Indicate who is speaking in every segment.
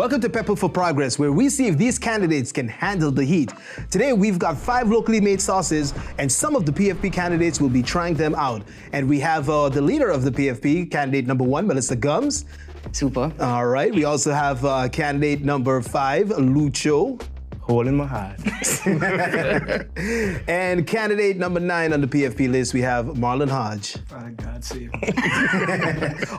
Speaker 1: Welcome to Peppah for Progress, where we see if these candidates can handle the heat. Today, we've got 5 locally made sauces, and some of the PFP candidates will be trying them out. And we have the leader of the PFP, candidate number 1, Melissa Gumbs.
Speaker 2: Super.
Speaker 1: All right, we also have candidate number 5, Lucio.
Speaker 3: Holding my heart.
Speaker 1: And candidate number 9 on the PFP list, we have Marlon Hodge.
Speaker 3: Father God save me.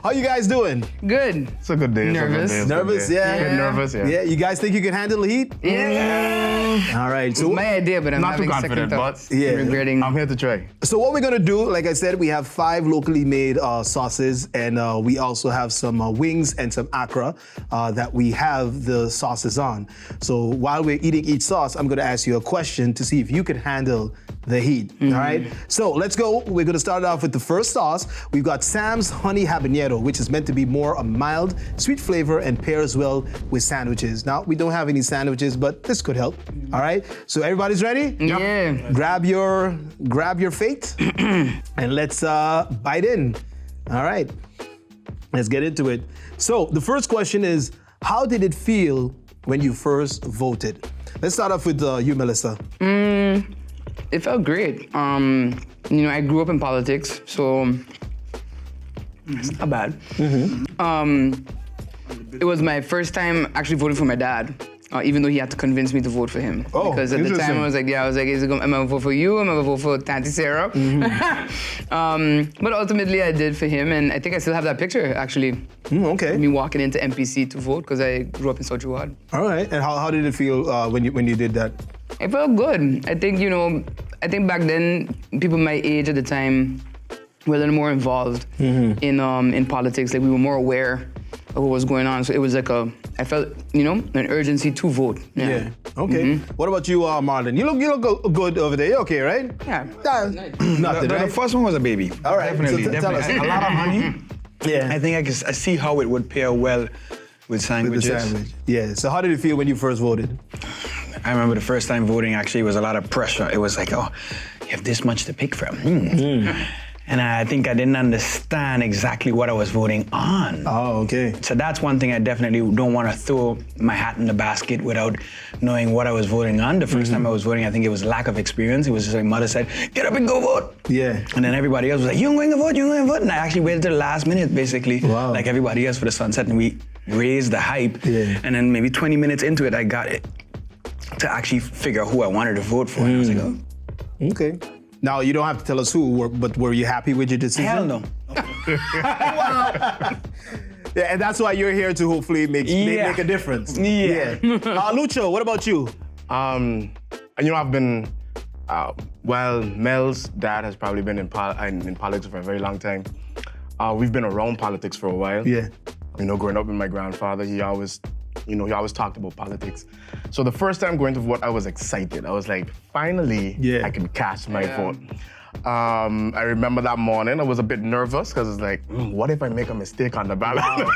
Speaker 1: How you guys doing?
Speaker 2: Good.
Speaker 3: It's a good day.
Speaker 2: Nervous.
Speaker 1: Nervous, yeah.
Speaker 3: Bit nervous, yeah.
Speaker 1: Yeah, you guys think you can handle the heat?
Speaker 2: Yeah.
Speaker 1: All right, so
Speaker 2: My idea, but I'm
Speaker 3: Not too
Speaker 2: having
Speaker 3: confident,
Speaker 2: second thoughts.
Speaker 3: but
Speaker 1: Yeah.
Speaker 2: Regretting.
Speaker 3: I'm here to try.
Speaker 1: So what we're gonna do, like I said, we have 5 locally made sauces, and we also have some wings and some akra that we have the sauces on. So while we're eating each sauce, I'm gonna ask you a question to see if you can handle the heat, all right? So let's go. We're gonna start off with the first sauce. We've got Sam's Honey Habanero, which is meant to be more a mild, sweet flavor and pairs well with sandwiches. Now, we don't have any sandwiches, but this could help, all right? So everybody's ready?
Speaker 2: Yeah.
Speaker 1: Grab your fate and let's bite in. All right, let's get into it. So the first question is, how did it feel when you first voted? Let's start off with you, Melissa.
Speaker 2: It felt great. I grew up in politics, so it's not bad. It was my first time actually voting for my dad. Even though he had to convince me to vote for him.
Speaker 1: Oh,
Speaker 2: because at the time I was like, am I gonna vote for you? Am I gonna vote for Tanti Sarah? But ultimately I did for him, and I think I still have that picture actually.
Speaker 1: Okay.
Speaker 2: Me walking into MPC to vote because I grew up in South Jawad.
Speaker 1: All right. And how did it feel when you did that?
Speaker 2: It felt good. I think back then people my age at the time were a little more involved in politics. Like we were more aware of what was going on. So it was like I felt, an urgency to vote.
Speaker 1: Yeah. Okay. What about you, Marlon? You look good over there. You okay, right?
Speaker 2: Yeah.
Speaker 1: Nothing,
Speaker 4: The
Speaker 1: right?
Speaker 4: first one was a baby.
Speaker 1: All right.
Speaker 4: Definitely.
Speaker 1: So tell us.
Speaker 4: A lot of honey.
Speaker 1: Yeah.
Speaker 4: I think I see how it would pair well with
Speaker 1: With the
Speaker 4: sandwiches.
Speaker 1: sandwich. Yeah. So how did it feel when you first voted?
Speaker 4: I remember the first time voting, actually, it was a lot of pressure. It was like, oh, you have this much to pick from. And I think I didn't understand exactly what I was voting on.
Speaker 1: Oh, okay.
Speaker 4: So that's one thing I definitely don't want to throw my hat in the basket without knowing what I was voting on. The first time I was voting, I think it was lack of experience. It was just like mother said, get up and go vote.
Speaker 1: Yeah.
Speaker 4: And then everybody else was like, you're going to vote, you're going to vote. And I actually waited till the last minute, basically,
Speaker 1: Wow.
Speaker 4: like everybody else for the sunset. And we raised the hype.
Speaker 1: Yeah.
Speaker 4: And then maybe 20 minutes into it, I got it to actually figure out who I wanted to vote for. And I was like, oh.
Speaker 1: Okay. Now, you don't have to tell us who, but were you happy with your decision?
Speaker 4: Hell no.
Speaker 1: Yeah, and that's why you're here to hopefully make a difference.
Speaker 4: Yeah.
Speaker 1: Lucio, what about you?
Speaker 3: I've been, Mel's dad has probably been in politics for a very long time. We've been around politics for a while.
Speaker 1: Yeah.
Speaker 3: Growing up with my grandfather, he always talked about politics. So the first time going to vote, I was excited. I was like, finally, I can cast my vote. I remember that morning, I was a bit nervous because it's like, what if I make a mistake on the ballot?
Speaker 2: I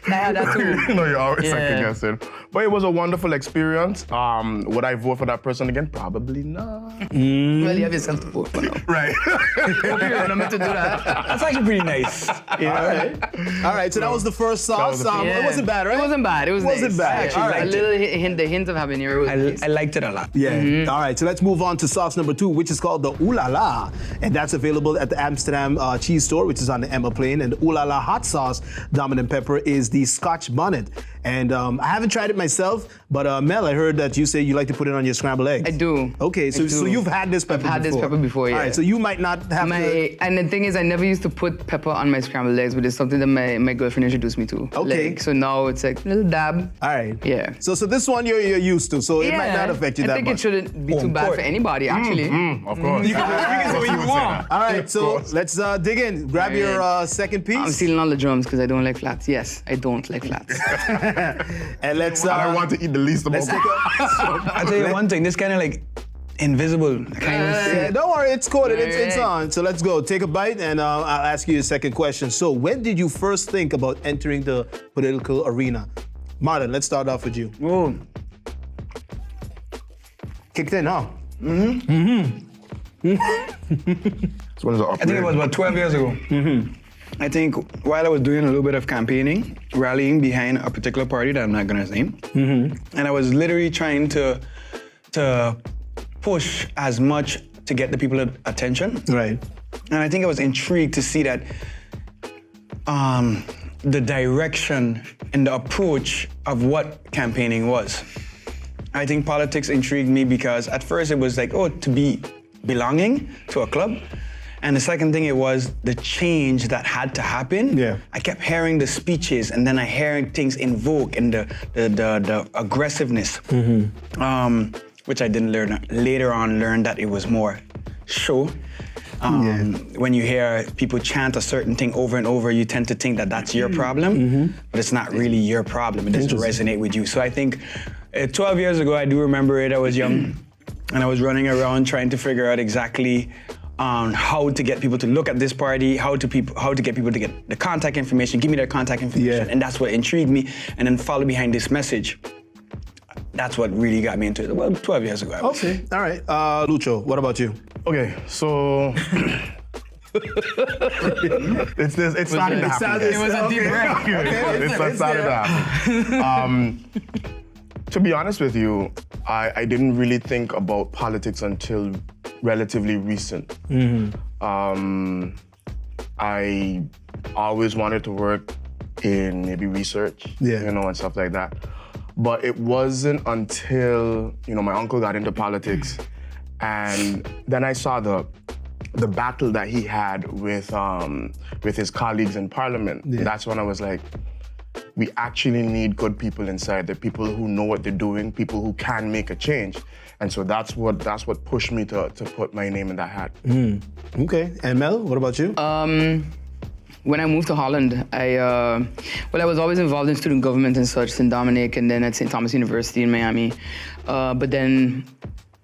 Speaker 2: had that too.
Speaker 3: You're always second guessing. But it was a wonderful experience. Would I vote for that person again? Probably not.
Speaker 2: Well, you have yourself to vote for now.
Speaker 3: Right.
Speaker 2: Hope you're not meant to do that.
Speaker 4: That's actually pretty nice.
Speaker 1: All right, so that was the first sauce. It wasn't bad, right?
Speaker 2: It wasn't bad. It was
Speaker 1: Wasn't
Speaker 2: nice.
Speaker 1: bad.
Speaker 2: I actually
Speaker 1: All
Speaker 2: liked
Speaker 1: right.
Speaker 2: the hint of habanero was nice.
Speaker 4: I liked it a lot.
Speaker 1: Yeah. All right, so let's move on to sauce number 2, which is called the Ooh La La. And that's available at the Amsterdam cheese store, which is on the Emma Plain. And the Ooh La La hot sauce, dominant pepper, is the Scotch bonnet. And I haven't tried it myself, but Mel, I heard that you say you like to put it on your scrambled eggs.
Speaker 2: I do.
Speaker 1: Okay, so you've had this pepper before.
Speaker 2: I've had this pepper before, yeah.
Speaker 1: All right, so you might not have
Speaker 2: And the thing is, I never used to put pepper on my scrambled eggs, but it's something that my girlfriend introduced me to.
Speaker 1: Okay.
Speaker 2: So now it's like a little dab.
Speaker 1: All right.
Speaker 2: Yeah.
Speaker 1: So this one you're used to, so it might not affect you that
Speaker 2: I think
Speaker 1: much.
Speaker 2: it shouldn't be too bad for anybody, actually.
Speaker 3: Of course.
Speaker 4: You can say what you want.
Speaker 1: All right, so let's dig in. Grab your second piece.
Speaker 2: I'm stealing all the drums because I don't like flats. Yes, I don't like flats.
Speaker 1: And let's.
Speaker 3: I want to eat the least amount.
Speaker 1: Let's take a.
Speaker 4: I'll tell you one thing, this kind of like invisible kind of thing.
Speaker 1: Yeah, don't worry, it's coded, it's
Speaker 2: Alright.
Speaker 1: on. So let's go, take a bite, and I'll ask you a second question. So when did you first think about entering the political arena? Marlon, let's start off with you.
Speaker 4: Oh,
Speaker 1: Kicked in, huh?
Speaker 3: So what is it,
Speaker 4: I think it was about 12 years ago. I think while I was doing a little bit of campaigning, rallying behind a particular party that I'm not gonna name, and I was literally trying to push as much to get the people's attention.
Speaker 1: Right.
Speaker 4: And I think I was intrigued to see that the direction and the approach of what campaigning was. I think politics intrigued me because at first it was like, oh, to be belonging to a club. And the second thing, it was the change that had to happen.
Speaker 1: Yeah.
Speaker 4: I kept hearing the speeches, and then I hearing things invoke and the aggressiveness, which I didn't learn. Later on, learned that it was more show. When you hear people chant a certain thing over and over, you tend to think that that's your problem, but it's not really your problem. It doesn't resonate with you. So I think 12 years ago, I do remember it. I was young, and I was running around trying to figure out exactly how to get people to look at this party, how to get people to get the contact information, give me their contact information, and that's what intrigued me. And then follow behind this message. That's what really got me into it. Well, 12 years ago.
Speaker 1: Okay, all right. Lucho, what about you?
Speaker 3: Okay, so it's starting to happen.
Speaker 2: It was a deep breath.
Speaker 3: It's starting to happen. To be honest with you, I didn't really think about politics until relatively recent. I always wanted to work in maybe research, and stuff like that. But it wasn't until, my uncle got into politics, and then I saw the battle that he had with his colleagues in parliament. That's when I was like, we actually need good people inside, the people who know what they're doing, people who can make a change. And so that's what pushed me to put my name in that hat.
Speaker 1: Okay, and Mel, what about you?
Speaker 2: When I moved to Holland, I was always involved in student government and such, St. Dominic, and then at St. Thomas University in Miami. But then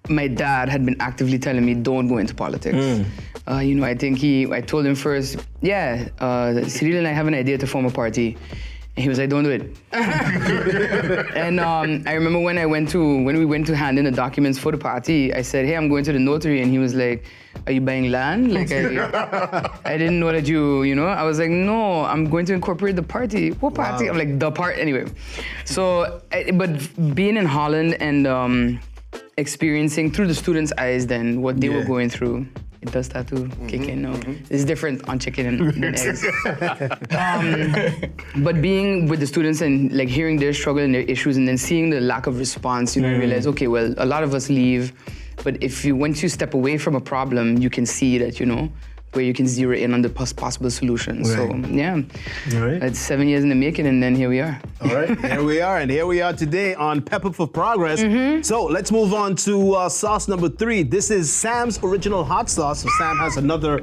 Speaker 2: my dad had been actively telling me, don't go into politics. I think I told him first, Cyril and I have an idea to form a party. And he was like, don't do it. And I remember when we went to hand in the documents for the party, I said, hey, I'm going to the notary. And he was like, are you buying land? Like, I didn't know that I was like, no, I'm going to incorporate the party. What party?
Speaker 1: Wow.
Speaker 2: I'm like, the part, anyway. So, but being in Holland and experiencing through the students' eyes then what they were going through, it does start to kick in now. It's different on chicken than eggs. But being with the students and like hearing their struggle and their issues and then seeing the lack of response, I realized, okay, well, a lot of us leave, but once you step away from a problem, you can see that, where you can zero in on the possible solutions.
Speaker 1: Right.
Speaker 2: So, yeah.
Speaker 1: All right.
Speaker 2: It's 7 years in the making, and then here we are.
Speaker 1: All right, here we are today on Peppah for Progress. So let's move on to sauce number 3. This is Sam's original hot sauce. So Sam has another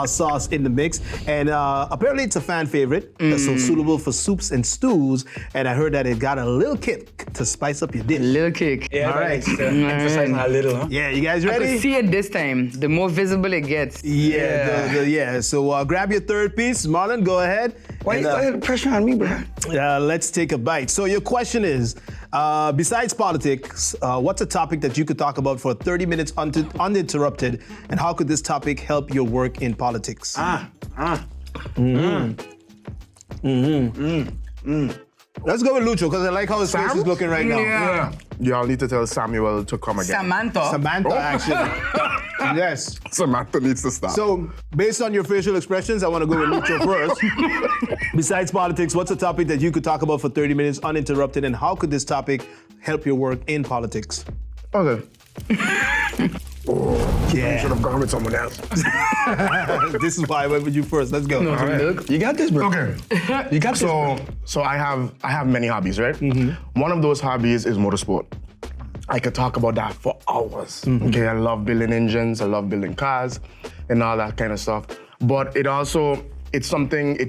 Speaker 1: sauce in the mix, and apparently it's a fan favorite, so suitable for soups and stews. And I heard that it got a little kick to spice up your dish.
Speaker 2: Little kick.
Speaker 4: Yeah,
Speaker 1: all right.
Speaker 4: Emphasizing a little, huh?
Speaker 1: Yeah, you guys
Speaker 2: I
Speaker 1: ready?
Speaker 2: could see it this time. The more visible it gets.
Speaker 1: So grab your third piece. Marlon, go ahead.
Speaker 4: Why you got pressure on me, bro?
Speaker 1: Let's take a bite. So your question is, besides politics, what's a topic that you could talk about for 30 minutes uninterrupted, and how could this topic help your work in politics? Let's go with Lucho, because I like how his face is looking right now.
Speaker 2: Yeah.
Speaker 3: Y'all need to tell Samuel to come again.
Speaker 1: Samantha, actually. Yes.
Speaker 3: Samantha needs to stop.
Speaker 1: So, based on your facial expressions, I want to go with Lucho first. Besides politics, what's a topic that you could talk about for 30 minutes uninterrupted, and how could this topic help your work in politics?
Speaker 3: Okay.
Speaker 1: Yeah.
Speaker 3: I should have gone with someone else.
Speaker 1: This is why I went with you first. Let's go.
Speaker 2: No,
Speaker 1: All right.
Speaker 2: look.
Speaker 4: You got this, bro.
Speaker 3: Okay.
Speaker 4: You got this.
Speaker 3: So I have many hobbies, right? One of those hobbies is motorsport. I could talk about that for hours. Okay, I love building engines, I love building cars, and all that kind of stuff. But it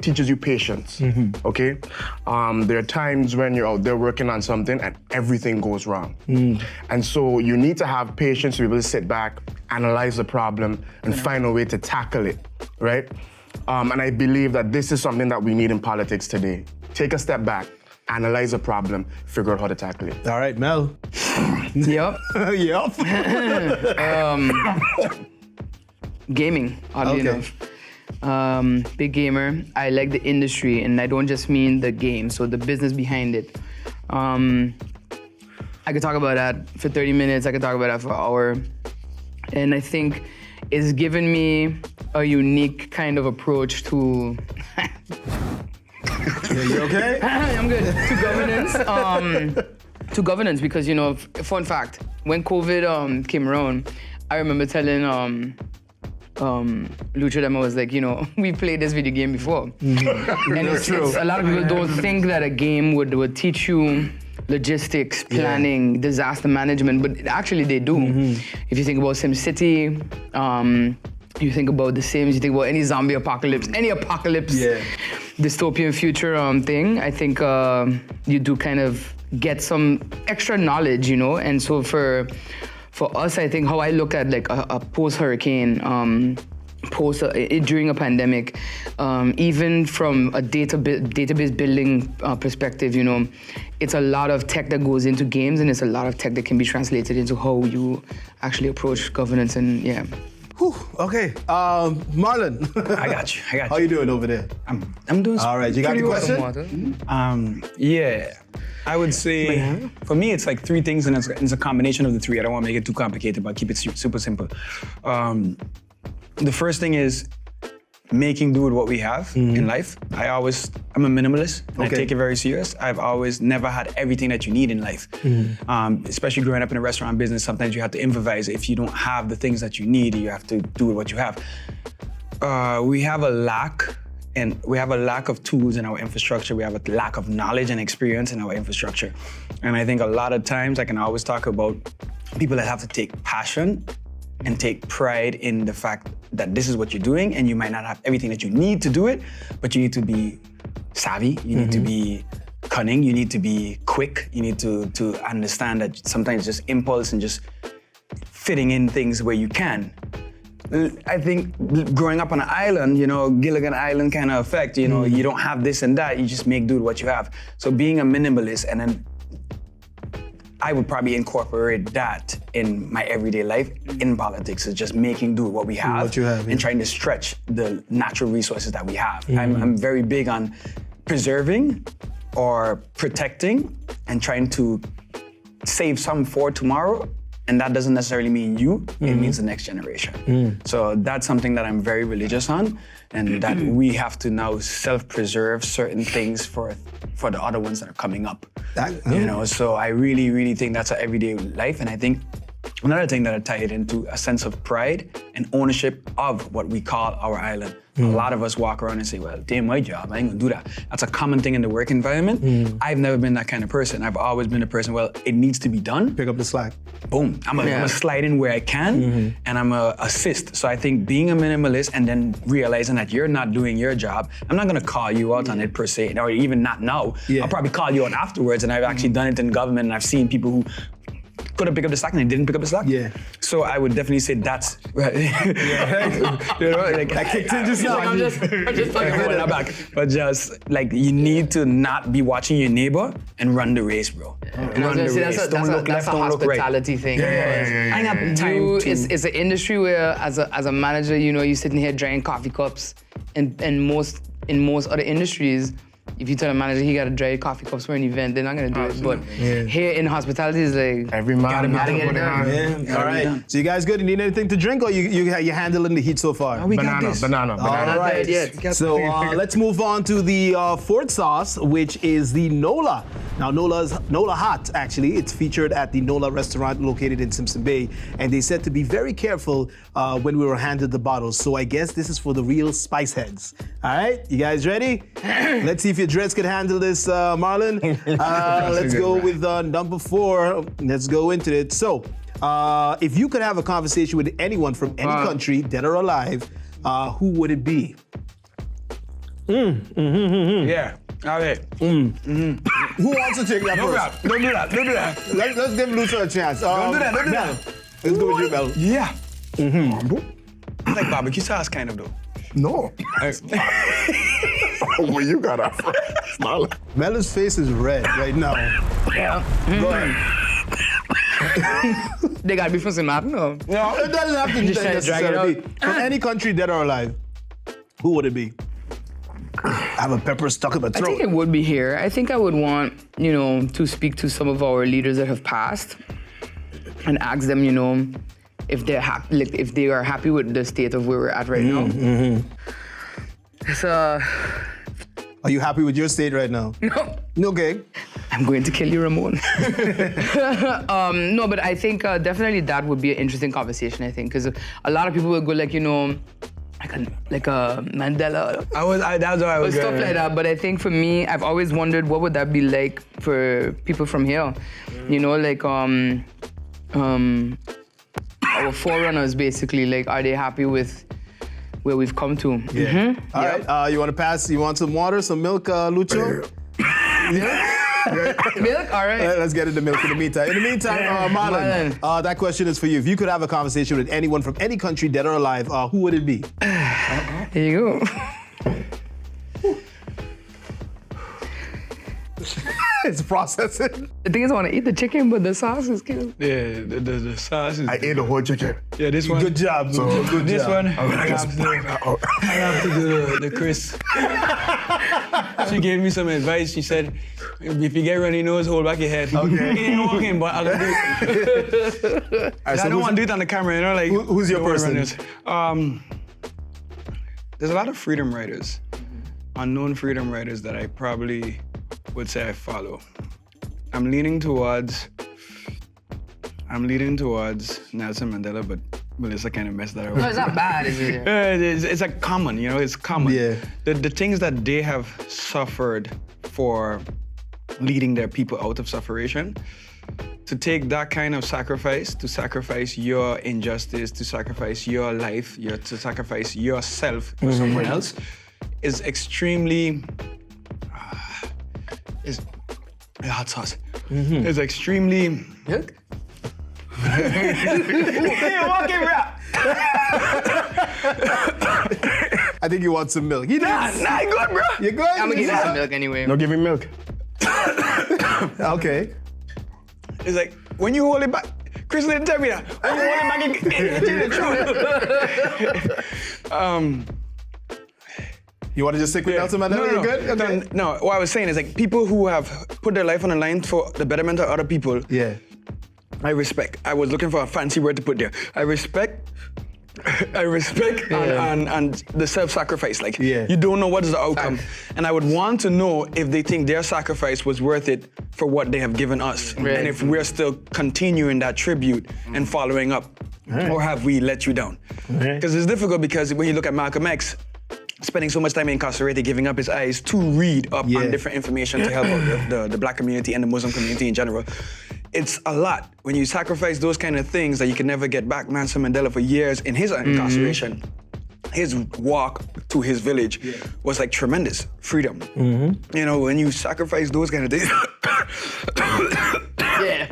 Speaker 3: teaches you patience, okay? There are times when you're out there working on something and everything goes wrong. And so you need to have patience to be able to sit back, analyze the problem, and find a way to tackle it, right? And I believe that this is something that we need in politics today. Take a step back, analyze a problem, figure out how to tackle it.
Speaker 1: All right, Mel.
Speaker 2: Yep.
Speaker 1: Yep.
Speaker 2: Gaming, oddly enough. big gamer. I like the industry, and I don't just mean the game, so the business behind it. I could talk about that for 30 minutes, I could talk about that for an hour. And I think it's given me a unique kind of approach to...
Speaker 1: You okay?
Speaker 2: I'm good. To governance, because, you know, fun fact, when COVID came around, I remember telling Luciano, I was like, you know, we played this video game before. Mm-hmm. And it's a lot of people don't think that a game would teach you logistics, planning, disaster management, but actually they do. Mm-hmm. If you think about SimCity, you think about The Sims, you think about any zombie apocalypse, dystopian future thing, I think you do kind of get some extra knowledge, you know? And so for us, I think how I look at like a post-hurricane, during a pandemic, even from a database building perspective, you know, it's a lot of tech that goes into games, and it's a lot of tech that can be translated into how you actually approach governance, and yeah.
Speaker 1: Whew, okay, Marlon.
Speaker 4: I got you.
Speaker 1: How you doing over there?
Speaker 4: I'm doing.
Speaker 1: All right, you got the question?
Speaker 4: Yeah. I would say, for me, it's like three things, and it's a combination of the three. I don't want to make it too complicated, but keep it super simple. The first thing is making do with what we have in life. I'm a minimalist, and I take it very serious. I've always never had everything that you need in life. Especially growing up in a restaurant business, sometimes you have to improvise. If you don't have the things that you need, you have to do with what you have. We have a lack of tools in our infrastructure. We have a lack of knowledge and experience in our infrastructure. And I think a lot of times I can always talk about people that have to take passion and take pride in the fact that this is what you're doing, and you might not have everything that you need to do it, but you need to be savvy, you need to be cunning, you need to be quick, you need to understand that sometimes just impulse and just fitting in things where you can. I think growing up on an island, you know, Gilligan Island kind of effect, you know, you don't have this and that, you just make do with what you have. So being a minimalist, and then I would probably incorporate that in my everyday life in politics, is just making do with what we have, and trying to stretch the natural resources that we have. I'm very big on preserving or protecting and trying to save some for tomorrow. And that doesn't necessarily mean you, it means the next generation. So that's something that I'm very religious on, and that we have to now self-preserve certain things for the other ones that are coming up. You know, so I really, really think that's an everyday life, and I think another thing that I tie it into a sense of pride and ownership of what we call our island. A lot of us walk around and say, well, damn, my job, I ain't gonna do that. That's a common thing in the work environment. I've never been that kind of person. I've always been a person, well, it needs to be done.
Speaker 1: Pick up the slack.
Speaker 4: Boom. I'm gonna slide in where I can, and I'm gonna assist. So I think being a minimalist and then realizing that you're not doing your job, I'm not gonna call you out on it per se, or even not now. I'll probably call you out afterwards, and I've actually done it in government, and I've seen people who could have picked up the slack and they didn't pick up the slack. So I would definitely say that's right. You know, like I kicked in just now.
Speaker 2: I'm just talking about
Speaker 4: it back. But just like you need to not be watching your neighbor and run the race, bro. Run the race. Don't look left, don't look right.
Speaker 2: That's a hospitality thing.
Speaker 4: I ain't got time to.
Speaker 2: It's an industry where, as a manager, you know, you're sitting here drying coffee cups, and in most other industries, if you tell a manager he got to dry coffee cups for an event, they're not gonna do it. But here in hospitality, it's like
Speaker 3: every man
Speaker 2: gotta get it done.
Speaker 1: All right. So you guys good? You need anything to drink, or you handling the heat so far?
Speaker 3: Banana.
Speaker 1: All right. So let's move on to the fourth sauce, which is the Nola. Now Nola Hot, actually, it's featured at the Nola restaurant located in Simpson Bay, and they said to be very careful when we were handed the bottles. So I guess this is for the real spice heads. All right, you guys ready? Let's see if your dress could handle this, Marlon. Let's go with number 4. Let's go into it. So, if you could have a conversation with anyone from any country, dead or alive, who would it be?
Speaker 4: Yeah. All right.
Speaker 1: Who wants to take that first?
Speaker 4: Don't do that.
Speaker 1: Let's give Luciano a chance.
Speaker 4: Don't do that.
Speaker 1: Let's go with you, Mel.
Speaker 4: Yeah. I like barbecue sauce, kind of, though.
Speaker 3: No. Well, you got a smile.
Speaker 1: Melo's face is red right now. Go ahead.
Speaker 2: They gotta be from Zimbabwe, no?
Speaker 1: No, it doesn't have to be
Speaker 2: Just trying to drag it
Speaker 1: necessarily. From any country, dead or alive. Who would it be? I have a pepper stuck in my
Speaker 2: I
Speaker 1: throat.
Speaker 2: think it would be here. I think I would want, to speak to some of our leaders that have passed and ask them, if they're happy, like, if they are happy with the state of where we're at right now. It's
Speaker 1: Are you happy with your state right now?
Speaker 2: No.
Speaker 1: Okay.
Speaker 2: I'm going to kill you, Ramon. No, but I think definitely that would be an interesting conversation, I think, because a lot of people will go like, like a Mandela.
Speaker 4: That's what I was
Speaker 2: Stuff like that. But I think for me, I've always wondered what would that be like for people from here. Like our forerunners, basically. Like, are they happy with where we've come to?
Speaker 1: Yeah. All right. You want to pass? You want some water, some milk, Lucho?
Speaker 2: Milk? All right.
Speaker 1: Let's get into milk in the meantime. In the meantime, Marlon, that question is for you. If you could have a conversation with anyone from any country, dead or alive, who would it be?
Speaker 2: Here you go.
Speaker 1: It's processing.
Speaker 2: The thing is, I want to eat the chicken, but the sauce is cute.
Speaker 4: Yeah, the sauce is...
Speaker 3: I ate the whole chicken.
Speaker 4: Yeah, this one.
Speaker 1: Good job. Lucho. Good
Speaker 4: This
Speaker 1: job.
Speaker 4: one, I have to do the Chris. She gave me some advice. She said, if you get runny nose, hold back your head.
Speaker 1: Okay.
Speaker 4: It ain't working, but I'll do it.
Speaker 1: All right,
Speaker 4: I don't want to do it on the camera, like...
Speaker 1: Who's your
Speaker 4: don't wanna
Speaker 1: person?
Speaker 4: run this. There's a lot of freedom riders, unknown freedom riders that I probably would say I follow. I'm leaning towards Nelson Mandela, but Melissa kind of messed that up.
Speaker 2: No, it's not bad, is it?
Speaker 4: It's like common, it's common.
Speaker 1: Yeah.
Speaker 4: The things that they have suffered for leading their people out of sufferation, to take that kind of sacrifice, to sacrifice your injustice, to sacrifice your life, to sacrifice yourself for someone else, is extremely... It's hot sauce. It's extremely...
Speaker 2: Milk?
Speaker 1: I think you want some milk. You
Speaker 4: Nah, you good, bro.
Speaker 1: You good?
Speaker 2: I'm gonna give you some milk anyway.
Speaker 3: No, give me milk.
Speaker 1: Okay.
Speaker 4: It's like, when you hold it back, Chris didn't tell me that. When you hold it back, it hit the truth.
Speaker 1: You want to just stick with Nelson Mandela? You good? Okay.
Speaker 4: No, what I was saying is like people who have put their life on the line for the betterment of other people,
Speaker 1: Yeah.
Speaker 4: I respect. I was looking for a fancy word to put there. I respect and the self-sacrifice. Like, you don't know what is the outcome. And I would want to know if they think their sacrifice was worth it for what they have given us.
Speaker 2: Right.
Speaker 4: And if we're still continuing that tribute and following up. Or have we let you down? Because it's difficult because when you look at Malcolm X, spending so much time incarcerated, giving up his eyes to read up on different information to help out the black community and the Muslim community in general. It's a lot. When you sacrifice those kind of things that you can never get back, Nelson Mandela for years in his incarceration, his walk to his village was like tremendous freedom. When you sacrifice those kind of things.
Speaker 2: Yeah.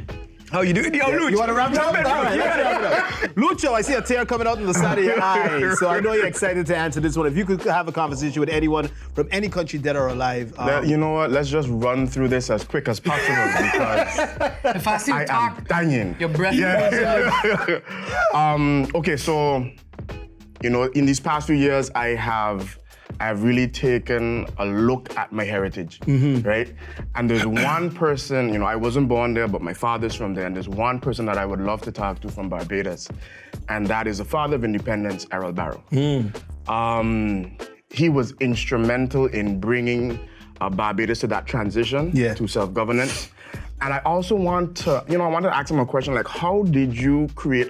Speaker 4: How you doing? Yo, Luch.
Speaker 1: You want to wrap it up? All right, let's wrap it up. Lucho, I see a tear coming out on the side of your eye, so I know you're excited to answer this one. If you could have a conversation with anyone from any country, dead or alive.
Speaker 3: You know what? Let's just run through this as quick as possible because
Speaker 2: If I see you
Speaker 3: I
Speaker 2: talk,
Speaker 3: am dying.
Speaker 2: your breath
Speaker 3: Okay, so, in these past few years, I've really taken a look at my heritage, right? And there's one person, I wasn't born there, but my father's from there, and there's one person that I would love to talk to from Barbados, and that is the father of independence, Errol Barrow. He was instrumental in bringing Barbados to that transition to self-governance. And I also want to, I want to ask him a question like, how did you create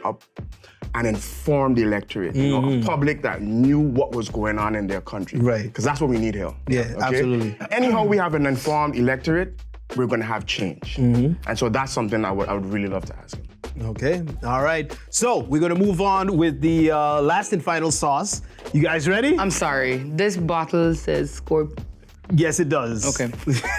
Speaker 3: an informed electorate, a public that knew what was going on in their country?
Speaker 1: Right.
Speaker 3: Because that's what we need here.
Speaker 1: Yeah, absolutely.
Speaker 3: Anyhow, we have an informed electorate, we're going to have change. And so that's something I would really love to ask him.
Speaker 1: Okay, all right. So we're gonna move on with the last and final sauce. You guys ready?
Speaker 2: I'm sorry. This bottle says Scorp.
Speaker 1: Yes, it does.
Speaker 2: Okay.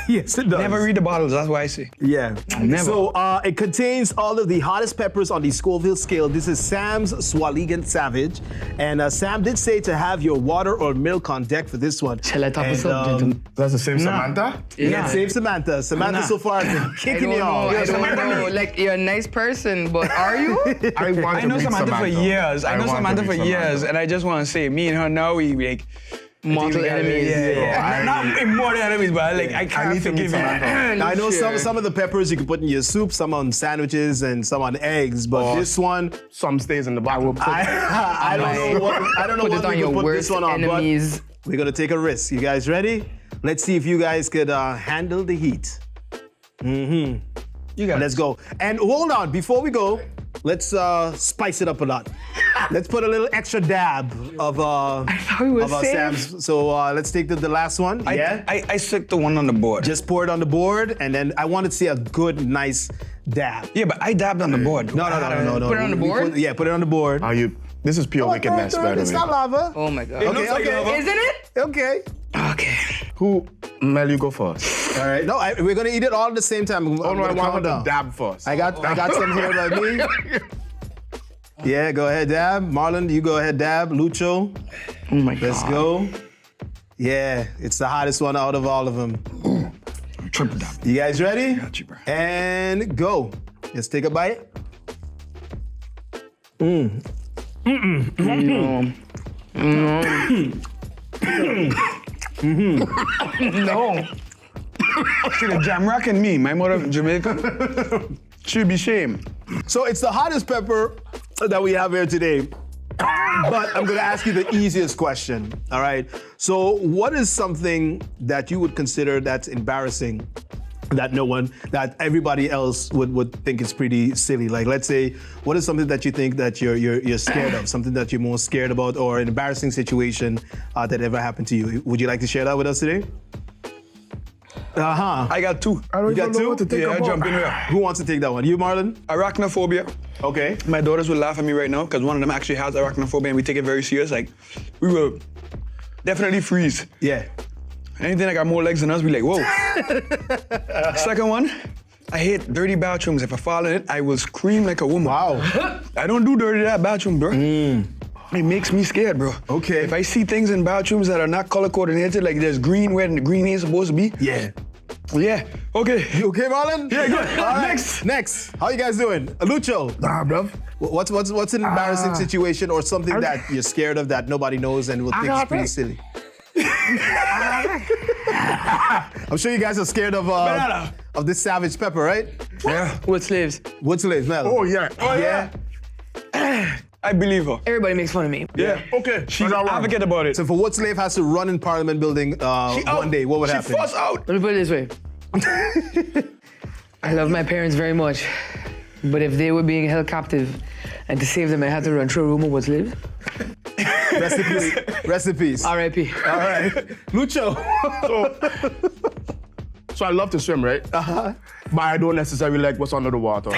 Speaker 1: Yes, it does.
Speaker 4: Never read the bottles, that's why I say.
Speaker 1: Yeah.
Speaker 2: Never.
Speaker 1: So it contains all of the hottest peppers on the Scoville scale. This is Sam's Swaligan Savage. And Sam did say to have your water or milk on deck for this one.
Speaker 2: Shall I top us up, gentlemen?
Speaker 3: That's the same Samantha?
Speaker 1: Yeah, same Samantha. Samantha so far has been kicking you off.
Speaker 2: I don't know. Like, you're a nice person, but are you?
Speaker 3: I want
Speaker 4: I
Speaker 3: to
Speaker 4: know
Speaker 3: meet
Speaker 4: Samantha for years. I know
Speaker 3: want to
Speaker 4: Samantha
Speaker 3: meet
Speaker 4: for years, and I just want to say, me and her now, we like,
Speaker 2: Mortal enemies.
Speaker 4: Yeah. Not immortal enemies, but like I can't
Speaker 3: need to
Speaker 4: forgive
Speaker 3: meet
Speaker 4: you.
Speaker 3: Samantha.
Speaker 1: I know some of the peppers you can put in your soup, some on sandwiches, and some on eggs. But this one,
Speaker 3: Some stays in the bottle.
Speaker 1: I don't know what
Speaker 2: Put it on
Speaker 1: we
Speaker 2: your
Speaker 1: can put
Speaker 2: worst
Speaker 1: this one on.
Speaker 2: enemies.
Speaker 1: But we're gonna take a risk. You guys ready? Let's see if you guys could handle the heat.
Speaker 4: You got
Speaker 1: Let's go. And hold on, before we go, let's spice it up a lot. Let's put a little extra dab of
Speaker 2: we were safe.
Speaker 1: Sam's. So let's take the last one.
Speaker 4: I stuck the one on the board.
Speaker 1: Just pour it on the board, and then I want to see a good, nice dab.
Speaker 4: Yeah, but I dabbed on the board.
Speaker 1: No.
Speaker 2: Put it on the board?
Speaker 1: Put it on the board.
Speaker 3: This is pure wickedness, by the
Speaker 1: It's
Speaker 3: way.
Speaker 1: not lava.
Speaker 2: Oh my God.
Speaker 1: Okay.
Speaker 2: Isn't it?
Speaker 1: Okay.
Speaker 4: Okay.
Speaker 3: Who? Mel, you go first.
Speaker 1: All right. No, we're gonna eat it all at the same time.
Speaker 3: Oh no, I
Speaker 1: I'm gonna
Speaker 3: want her
Speaker 1: count
Speaker 3: to
Speaker 1: down.
Speaker 3: dab first.
Speaker 1: I got some here by me. Yeah, go ahead, dab. Marlon, you go ahead, dab. Lucho,
Speaker 2: Oh my God.
Speaker 1: let's go. Yeah, it's the hottest one out of all of them.
Speaker 4: Triple dab.
Speaker 1: You guys ready?
Speaker 4: Got you, bro.
Speaker 1: And go. Let's take a bite.
Speaker 2: No.
Speaker 4: See the jam rocking me, my mother Jamaica. Should be shame.
Speaker 1: So it's the hottest pepper that we have here today. But I'm gonna ask you the easiest question, all right? So what is something that you would consider that's embarrassing that everybody else would think is pretty silly? Like, let's say, what is something that you think that you're scared of, something that you're most scared about, or an embarrassing situation that ever happened to you? Would you like to share that with us today?
Speaker 4: I got two.
Speaker 3: I don't
Speaker 1: You got
Speaker 3: even know
Speaker 1: two?
Speaker 3: what to think
Speaker 4: Yeah,
Speaker 3: about.
Speaker 4: jump in here.
Speaker 1: Who wants to take that one? You, Marlon?
Speaker 4: Arachnophobia.
Speaker 1: Okay.
Speaker 4: My daughters will laugh at me right now because one of them actually has arachnophobia and we take it very serious. Like, we will definitely freeze.
Speaker 1: Yeah.
Speaker 4: Anything that got more legs than us, we like, whoa. Second one, I hate dirty bathrooms. If I fall in it, I will scream like a woman.
Speaker 1: Wow.
Speaker 4: I don't do dirty that bathroom, bro. It makes me scared, bro.
Speaker 1: Okay.
Speaker 4: If I see things in bathrooms that are not color coordinated, like there's green where the green ain't supposed to be.
Speaker 1: Yeah.
Speaker 4: Yeah. Okay.
Speaker 1: You okay, Marlon?
Speaker 4: Yeah, good.
Speaker 1: All right.
Speaker 4: Next.
Speaker 1: How you guys doing? Lucho.
Speaker 3: Nah, bruv.
Speaker 1: What's an embarrassing situation or something that you're scared of that nobody knows and will think is pretty silly? I'm sure you guys are scared of this savage pepper, right?
Speaker 4: Yeah.
Speaker 2: Wood slaves.
Speaker 1: Wood slaves, Mel.
Speaker 3: Oh yeah.
Speaker 1: yeah.
Speaker 4: I believe her.
Speaker 2: Everybody makes fun of me.
Speaker 4: Yeah.
Speaker 3: Okay.
Speaker 4: She's an advocate about it.
Speaker 1: So if a wood slave has to run in Parliament building one day, what would happen?
Speaker 4: She fuss out.
Speaker 2: Let me put it this way. I love my parents very much, but if they were being held captive and to save them I had to run through a room of wood slaves,
Speaker 1: Recipes.
Speaker 2: R.I.P.
Speaker 1: All right. Lucho.
Speaker 3: So I love to swim, right?
Speaker 1: Uh-huh.
Speaker 3: But I don't necessarily like what's under the water.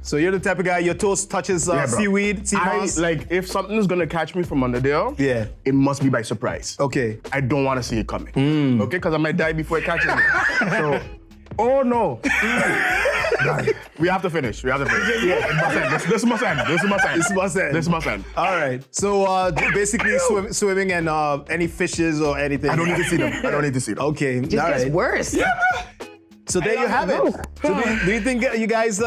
Speaker 1: So you're the type of guy, your toast touches
Speaker 3: Yeah, bro.
Speaker 1: seaweed, sea moss?
Speaker 3: Like, if something is gonna catch me from under there,
Speaker 1: Yeah.
Speaker 3: it must be by surprise.
Speaker 1: Okay.
Speaker 3: I don't want to see it coming. Okay, because I might die before it catches me. So, oh no. Guys, we have to finish. This must end. This must end.
Speaker 1: All right. So basically swimming and any fishes or anything.
Speaker 3: I don't need to see them.
Speaker 1: Okay.
Speaker 2: Just
Speaker 1: all
Speaker 2: gets
Speaker 1: right.
Speaker 2: worse.
Speaker 1: So there you have it. So do you think you guys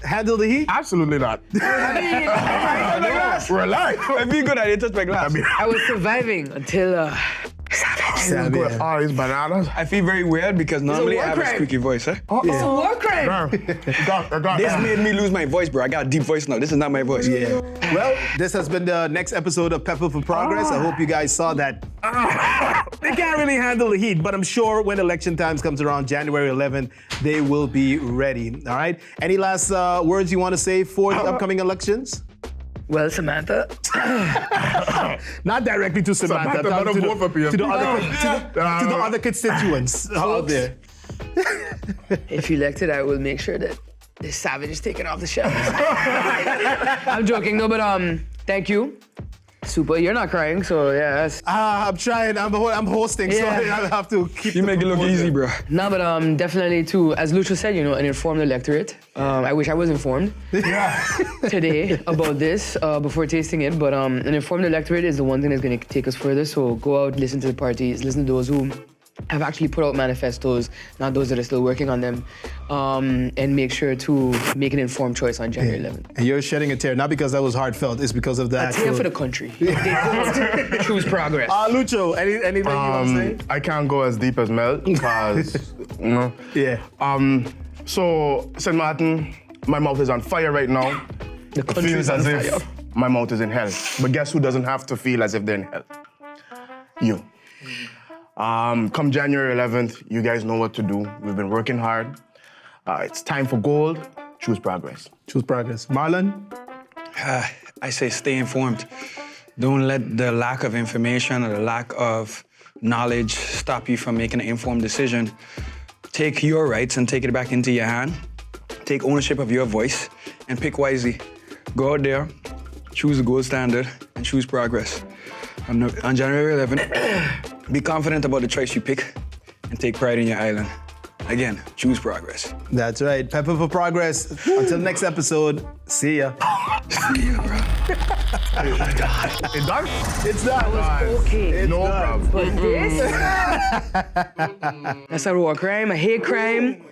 Speaker 1: handle the heat?
Speaker 3: Absolutely not. We're alive.
Speaker 4: If you good at it, touch my glass.
Speaker 2: I was surviving until
Speaker 3: It's bananas.
Speaker 4: I feel very weird because normally
Speaker 2: war
Speaker 4: I have a
Speaker 2: crime.
Speaker 4: squeaky voice, eh?
Speaker 2: it's a war crime.
Speaker 4: This made me lose my voice, bro. I got a deep voice now. This is not my voice.
Speaker 1: Yeah. Well, this has been the next episode of Peppah for Progress. I hope you guys saw that. They can't really handle the heat, but I'm sure when election times comes around, January 11th, they will be ready. All right. Any last words you want to say for the upcoming elections?
Speaker 2: Well, Samantha,
Speaker 1: Not directly to Samantha,
Speaker 3: Samantha,
Speaker 1: but
Speaker 3: better vote for PMP.
Speaker 1: to the other constituents out there.
Speaker 2: if elected, I will make sure that this savage is taken off the shelf. I'm joking, no, but thank you. Suppa, you're not crying, so yeah. That's...
Speaker 1: I'm trying. I'm hosting, so
Speaker 2: Yeah.
Speaker 1: I have to keep.
Speaker 4: You make it look easy, bro.
Speaker 2: No, but definitely too, as Lucio said, an informed electorate. I wish I was informed today about this before tasting it, but an informed electorate is the one thing that's gonna take us further, so go out, listen to the parties, listen to those who have actually put out manifestos, not those that are still working on them, and make sure to make an informed choice on January 11th.
Speaker 1: And you're shedding a tear, not because that was heartfelt, it's because of that.
Speaker 2: A tear for the country. Choose progress.
Speaker 1: Lucho, anything you want to say?
Speaker 3: I can't go as deep as Mel because, you know.
Speaker 1: Yeah.
Speaker 3: So, St. Martin, my mouth is on fire right now.
Speaker 2: The
Speaker 3: It
Speaker 2: country
Speaker 3: feels
Speaker 2: is on
Speaker 3: as
Speaker 2: fire.
Speaker 3: if my mouth is in hell. But guess who doesn't have to feel as if they're in hell? You. Come January 11th, you guys know what to do. We've been working hard. It's time for gold. Choose progress.
Speaker 1: Choose progress. Marlon?
Speaker 4: I say stay informed. Don't let the lack of information or the lack of knowledge stop you from making an informed decision. Take your rights and take it back into your hand. Take ownership of your voice and pick wisely. Go out there, choose the gold standard, and choose progress. On January 11th, be confident about the choice you pick and take pride in your island. Again, choose progress.
Speaker 1: That's right. Peppah for progress. Until next episode, see ya.
Speaker 4: See ya, bro.
Speaker 3: It's done?
Speaker 1: It's done.
Speaker 2: Okay.
Speaker 1: It's
Speaker 3: No
Speaker 1: done.
Speaker 3: problem.
Speaker 2: But this? That's a war crime, a hate crime.